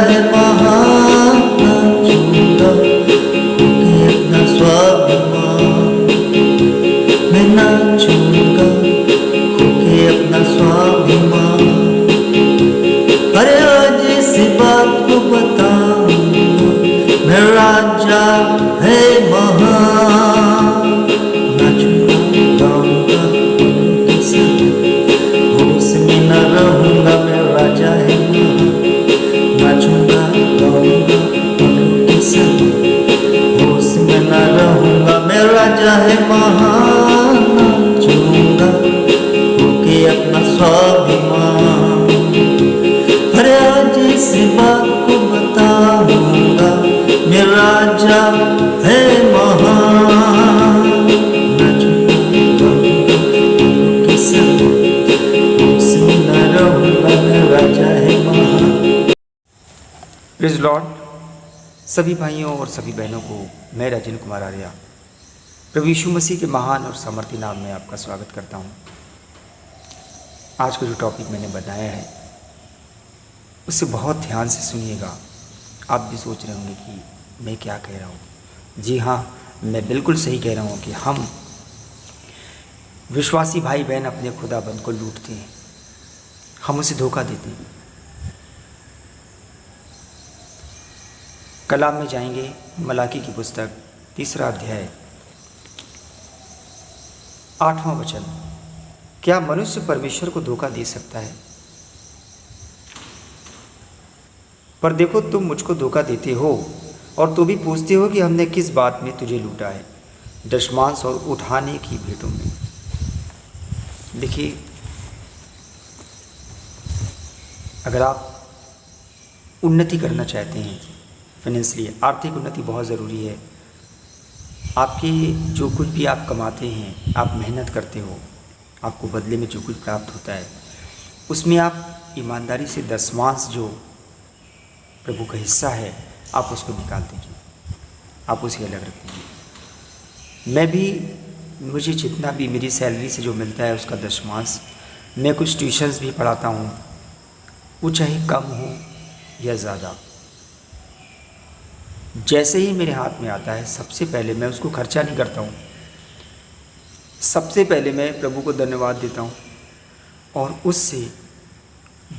है महान नाचूंगा होके अपना स्वाभिमान, मैं नाचूंगा होके अपना स्वाभिमान। अरे आज इस बात को बताऊंगा मैं राजा है महान, नाचूंगा गाऊंगा उनके संग, होश में न रहूंगा मैं राजा है महान, नाचूंगा गाऊंगा उनके संग, होश में न रहूंगा मैं राजा है महान, नाचूंगा होके अपना स्वाभिमान। अरे आज इस बात को बताऊंगा मैं राजा है महान, नाचूंगा गाऊंगा उनके संग, होश में न रहूंगा मैं राजा है महान। Praise Lord. सभी भाइयों और सभी बहनों को मैं राजन कुमार आर्या प्रभु यीशु मसीह के महान और सामर्थी नाम में आपका स्वागत करता हूं। आज का जो टॉपिक मैंने बनाया है उससे बहुत ध्यान से सुनिएगा। आप भी सोच रहे होंगे कि मैं क्या कह रहा हूँ। जी हाँ, मैं बिल्कुल सही कह रहा हूँ कि हम विश्वासी भाई बहन अपने खुदाबंद को लूटते हैं, हम उसे धोखा देते हैं। कलाम में जाएंगे, मलाकी की पुस्तक 3 अध्याय 8वां वचन। क्या मनुष्य परमेश्वर को धोखा दे सकता है? पर देखो, तुम मुझको धोखा देते हो और तो भी पूछते हो कि हमने किस बात में तुझे लूटा है, दशमांश और उठाने की भेंटों में। देखिए, अगर आप उन्नति करना चाहते हैं, फाइनेंशियली आर्थिक उन्नति बहुत ज़रूरी है। आपके जो कुछ भी आप कमाते हैं, आप मेहनत करते हो, आपको बदले में जो कुछ प्राप्त होता है उसमें आप ईमानदारी से दशमांश जो प्रभु का हिस्सा है आप उसको निकाल दीजिए, आप उसे अलग रख दीजिए। मैं भी, मुझे जितना भी मेरी सैलरी से जो मिलता है उसका दशमांश, मैं कुछ ट्यूशन्स भी पढ़ाता हूँ, वो चाहे कम हो या ज़्यादा, जैसे ही मेरे हाथ में आता है सबसे पहले मैं उसको खर्चा नहीं करता हूँ। सबसे पहले मैं प्रभु को धन्यवाद देता हूँ और उससे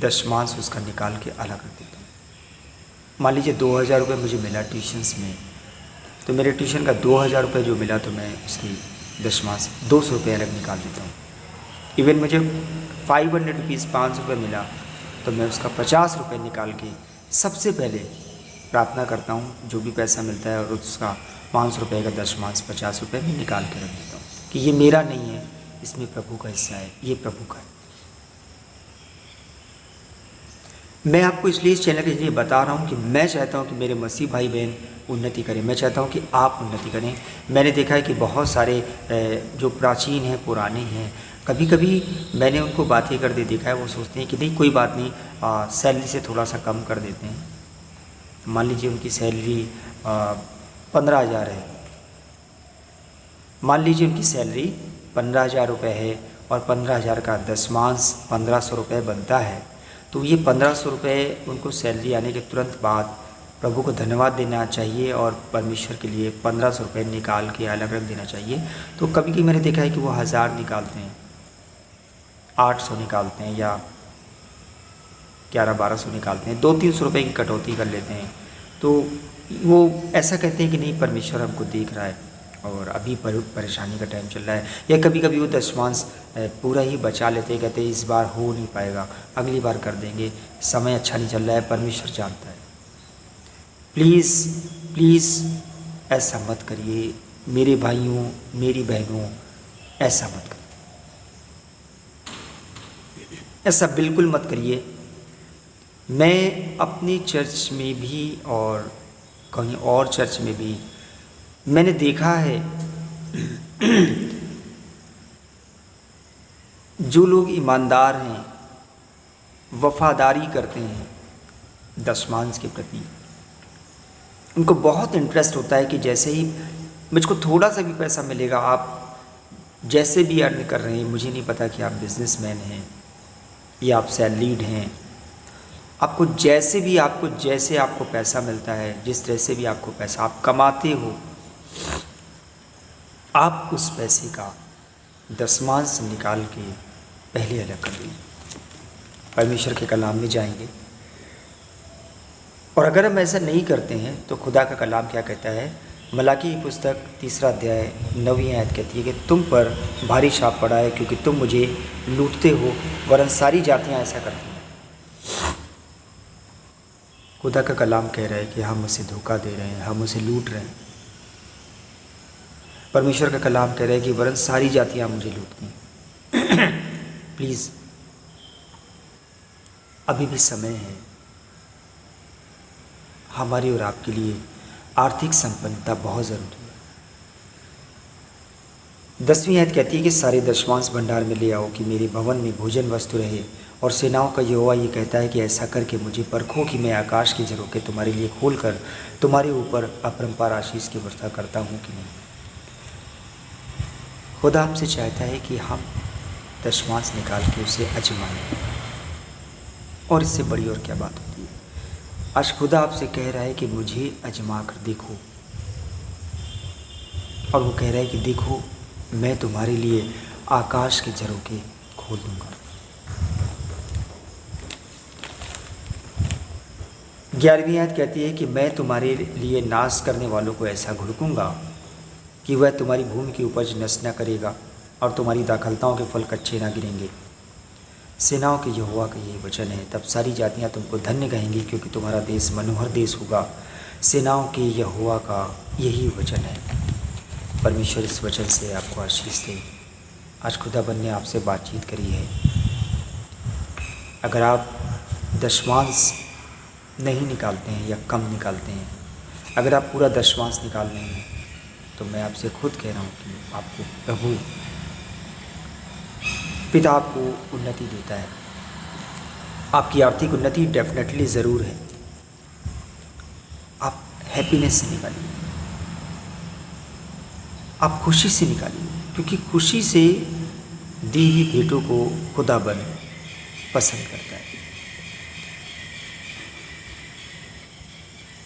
दशमांश उसका निकाल के अलग रख देता हूँ। मान लीजिए 2000 रुपये मुझे मिला ट्यूशन्स में, तो मेरे ट्यूशन का 2000 रुपये जो मिला तो मैं उसकी दशमांश 200 रुपये अलग निकाल देता हूँ। इवन मुझे 500 रुपीज़ 500 रुपये मिला तो मैं उसका 50 रुपये निकाल के सबसे पहले प्रार्थना करता हूँ, जो भी पैसा मिलता है और उसका 500 रुपये का दशमांश 50 रुपये में निकाल के रख देता हूँ कि ये मेरा नहीं है, इसमें प्रभु का हिस्सा है, ये प्रभु का है। मैं आपको इसलिए इस चैनल के जरिए बता रहा हूँ कि मैं चाहता हूँ कि मेरे मसीह भाई बहन उन्नति करें, मैं चाहता हूँ कि आप उन्नति करें। मैंने देखा है कि बहुत सारे जो प्राचीन हैं, पुराने हैं, कभी कभी मैंने उनको बातें करते देखा है, वो सोचते हैं कि नहीं कोई बात नहीं, सैलरी से थोड़ा सा कम कर देते हैं। मान लीजिए उनकी सैलरी 15,000 है, मान लीजिए उनकी सैलरी 15,000 रुपये है और 15,000 का दशमांश 1500 रुपये बनता है, तो ये 1500 रुपये उनको सैलरी आने के तुरंत बाद प्रभु को धन्यवाद देना चाहिए और परमेश्वर के लिए 1500 रुपये निकाल के अलग रख देना चाहिए। तो कभी कभी मैंने देखा है कि वो 1000 निकालते हैं, 800 निकालते हैं या 1100-1200 निकालते हैं, 200-300 रुपये की कटौती कर लेते हैं। तो वो ऐसा कहते हैं कि नहीं परमेश्वर हमको देख रहा है और अभी परेशानी का टाइम चल रहा है। या कभी कभी वो दशमांश पूरा ही बचा लेते हैं, कहते हैं इस बार हो नहीं पाएगा, अगली बार कर देंगे, समय अच्छा नहीं चल रहा है, परमेश्वर जानता है। प्लीज़ प्लीज़ ऐसा मत करिए मेरे भाइयों, मेरी बहनों, ऐसा मत करिए, ऐसा बिल्कुल मत करिए। मैं अपनी चर्च में भी और कहीं और चर्च में भी मैंने देखा है जो लोग ईमानदार हैं, वफादारी करते हैं दशमांश के प्रति, उनको बहुत इंटरेस्ट होता है कि जैसे ही मुझको थोड़ा सा भी पैसा मिलेगा, आप जैसे भी अर्न कर रहे हैं, मुझे नहीं पता कि आप बिजनेसमैन हैं या आप सैलरीड हैं, आपको जैसे आपको पैसा मिलता है, जिस तरह से भी आपको पैसा आप कमाते हो, आप उस पैसे का दशमांश निकाल के पहले अलग कर दीजिए। परमेश्वर के कलाम में जाएंगे, और अगर हम ऐसा नहीं करते हैं तो खुदा का कलाम क्या कहता है? मलाकी की पुस्तक 3 अध्याय 9वीं आयत कहती है कि तुम पर भारी शाप पड़ा है, क्योंकि तुम मुझे लूटते हो, वरन सारी जातियां ऐसा करती हैं। खुदा का कलाम कह रहा है कि हम उसे धोखा दे रहे हैं, हम उसे लूट रहे हैं। परमेश्वर का कलाम कह रहा है कि वरन सारी जातियां मुझे लूटती हैं। प्लीज़, अभी भी समय है हमारी और आपके लिए। आर्थिक संपन्नता बहुत ज़रूरी है। 10वीं आयत कहती है कि सारे दशमांश भंडार में ले आओ कि मेरे भवन में भोजन वस्तु रहे। और सेनाओं का यहोवा ये कहता है कि ऐसा करके मुझे परखो कि मैं आकाश के झरोखे तुम्हारे लिए खोलकर तुम्हारे ऊपर अपरंपार आशीष की वर्षा करता हूँ कि नहीं। खुदा हमसे चाहता है कि हम दशमांश निकाल के उसे आजमाएं, और इससे बड़ी और क्या बात होती है। आज खुदा आपसे कह रहा है कि मुझे आजमा कर देखो, और वो कह रहा है कि देखो मैं तुम्हारे लिए आकाश के झरोखे खोल दूंगा। 11वीं आयत कहती है कि मैं तुम्हारे लिए नाश करने वालों को ऐसा घुड़कूंगा कि वह तुम्हारी भूमि की उपज नष्ट न करेगा, और तुम्हारी दाखलताओं के फल कच्चे ना गिरेंगे। सेनाओं के यहोवा का यही वचन है। तब सारी जातियां तुमको धन्य कहेंगी, क्योंकि तुम्हारा देश मनोहर देश होगा। सेनाओं के यहोवा का यही वचन है। परमेश्वर इस वचन से आपको आशीष दे। आज खुदाबंद ने आपसे बातचीत करी है। अगर आप दशमांश नहीं निकालते हैं या कम निकालते हैं, अगर आप पूरा दशमांश निकाल रहे हैं, तो मैं आपसे खुद कह रहा हूँ कि आपको प्रभु पिता आपको उन्नति देता है। आपकी आर्थिक उन्नति डेफिनेटली ज़रूर है। आप हैप्पीनेस से निकालिए, आप खुशी से निकालिए, क्योंकि खुशी से दी हुई भेंटों को खुदाबंद पसंद करता है।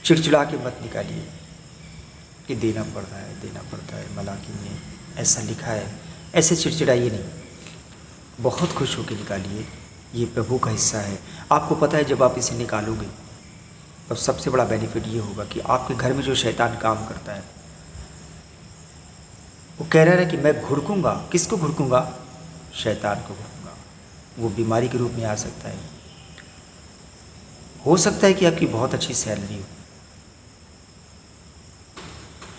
चिड़चिड़ा के मत निकालिए कि देना पड़ता है। मलाकी में ऐसा लिखा है, ऐसे चिड़चिड़ाइए नहीं, बहुत खुश होकर निकालिए। ये प्रभु का हिस्सा है। आपको पता है जब आप इसे निकालोगे तब सबसे बड़ा बेनिफिट ये होगा कि आपके घर में जो शैतान काम करता है, वो कह रहा है कि मैं घुड़कूंगा। किसको घुड़कूंगा? शैतान को घुड़कूंगा। वो बीमारी के रूप में आ सकता है। हो सकता है कि आपकी बहुत अच्छी सैलरी हो,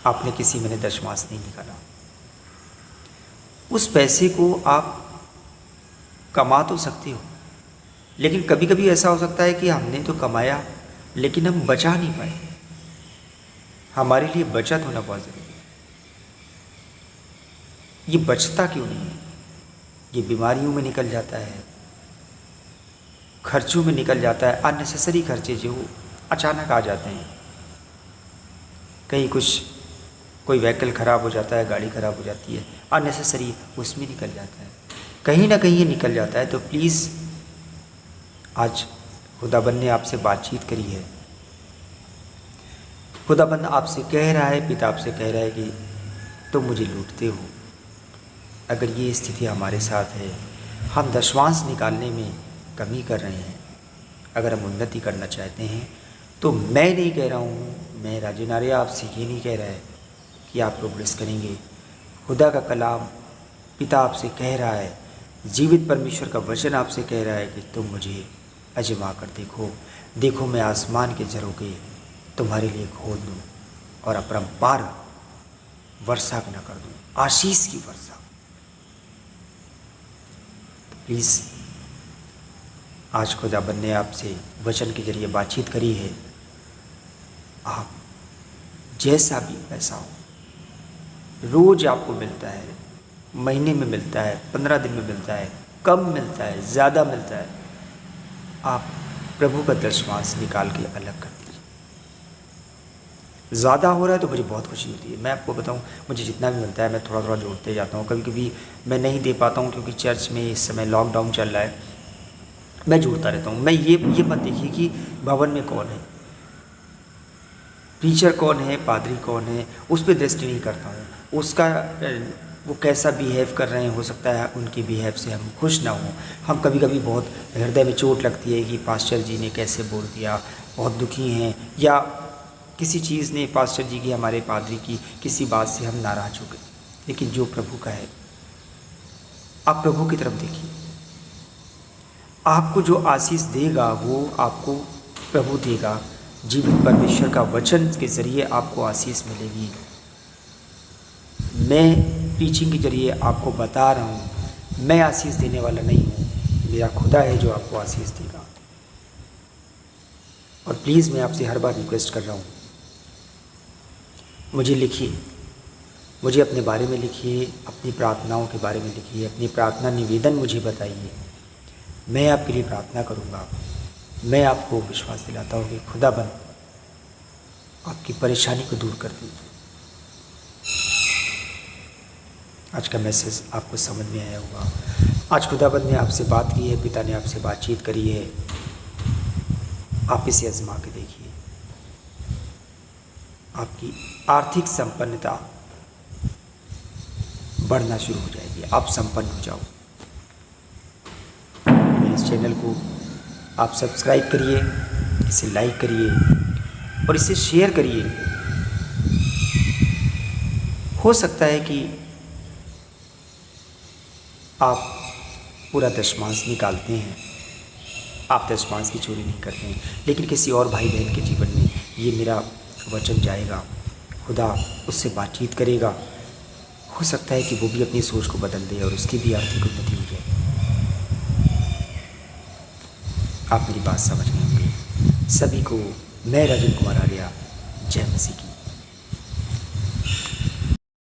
आपने किसी महीने दशमांश नहीं निकाला, उस पैसे को आप कमा तो सकते हो, लेकिन कभी कभी ऐसा हो सकता है कि हमने तो कमाया लेकिन हम बचा नहीं पाए। हमारे लिए बचत होना बहुत ज़रूरी है। ये बचता क्यों नहीं है? ये बीमारियों में निकल जाता है, खर्चों में निकल जाता है, अननेसेसरी खर्चे जो अचानक आ जाते हैं। कहीं कोई व्हीकल ख़राब हो जाता है, गाड़ी ख़राब हो जाती है, अननेसेसरी उसमें निकल जाता है, कहीं ना कहीं ये निकल जाता है। तो प्लीज़, आज खुदाबंद ने आपसे बातचीत करी है। खुदाबंद आपसे कह रहा है, पिता आपसे कह रहा है कि तुम मुझे लूटते हो। अगर ये स्थिति हमारे साथ है, हम दशमांश निकालने में कमी कर रहे हैं, अगर हम उन्नति करना चाहते हैं, तो मैं नहीं कह रहा हूँ, मैं राजू नारिया आपसे ये नहीं कह रहा है कि आप प्रोग्रेस करेंगे। खुदा का कलाम, पिता आपसे कह रहा है, जीवित परमेश्वर का वचन आपसे कह रहा है कि तुम मुझे आजमा कर देखो मैं आसमान के झरोखे तुम्हारे लिए खोल दूँ और अपरंपार वर्षा न कर दूँ, आशीष की वर्षा। प्लीज़, आज खुदाबंद ने आपसे वचन के जरिए बातचीत करी है। आप जैसा भी पैसा हो, रोज़ आपको मिलता है, महीने में मिलता है, 15 दिन में मिलता है, कम मिलता है, ज़्यादा मिलता है, आप प्रभु का दशमांश निकाल के अलग कर दीजिए। ज़्यादा हो रहा है तो मुझे बहुत खुशी होती है। मैं आपको बताऊं, मुझे जितना भी मिलता है मैं थोड़ा थोड़ा जोड़ते जाता हूं। कभी कभी मैं नहीं दे पाता हूं क्योंकि चर्च में इस समय लॉकडाउन चल रहा है, मैं जोड़ता रहता हूँ। मैं ये मत देखिए कि भवन में कौन है, प्रीचर कौन है, पादरी कौन है, उस पर दृष्टि नहीं करता हूँ। उसका वो कैसा बिहेव कर रहे हैं, हो सकता है उनकी बिहेव से हम खुश ना हों। हम कभी कभी बहुत हृदय में चोट लगती है कि पास्टर जी ने कैसे बोल दिया, बहुत दुखी हैं, या किसी चीज़ ने पास्टर जी की, हमारे पादरी की किसी बात से हम नाराज़ हो गए। लेकिन जो प्रभु का है, आप प्रभु की तरफ देखिए, आपको जो आशीष देगा वो आपको प्रभु देगा। जीवित परमेश्वर का वचन के ज़रिए आपको आशीष मिलेगी। मैं प्रीचिंग के जरिए आपको बता रहा हूँ, मैं आशीष देने वाला नहीं हूँ, मेरा खुदा है जो आपको आशीष देगा। और प्लीज़ मैं आपसे हर बार रिक्वेस्ट कर रहा हूँ, मुझे लिखिए, मुझे अपने बारे में लिखिए, अपनी प्रार्थनाओं के बारे में लिखिए, अपनी प्रार्थना निवेदन मुझे बताइए। मैं आपके लिए प्रार्थना करूँगा। मैं आपको विश्वास दिलाता हूँ कि खुदाबंद आपकी परेशानी को दूर कर दीजिए। आज का मैसेज आपको समझ में आया होगा। आज खुदाबंद ने आपसे बात की है, पिता ने आपसे बातचीत करी है। आप इसे आजमा के देखिए, आपकी आर्थिक संपन्नता बढ़ना शुरू हो जाएगी, आप संपन्न हो जाओ। मेरे इस चैनल को आप सब्सक्राइब करिए, इसे लाइक करिए और इसे शेयर करिए। हो सकता है कि आप पूरा दशमांश निकालते हैं, आप दशमांश की चोरी नहीं करते हैं, लेकिन किसी और भाई बहन के जीवन में ये मेरा वचन जाएगा, खुदा उससे बातचीत करेगा। हो सकता है कि वो भी अपनी सोच को बदल दे और उसकी भी आर्थिक उन्नति हो जाए। आप मेरी बात समझ गए होंगे। सभी को मैं राजन कुमार आर्या, जय मसीह की।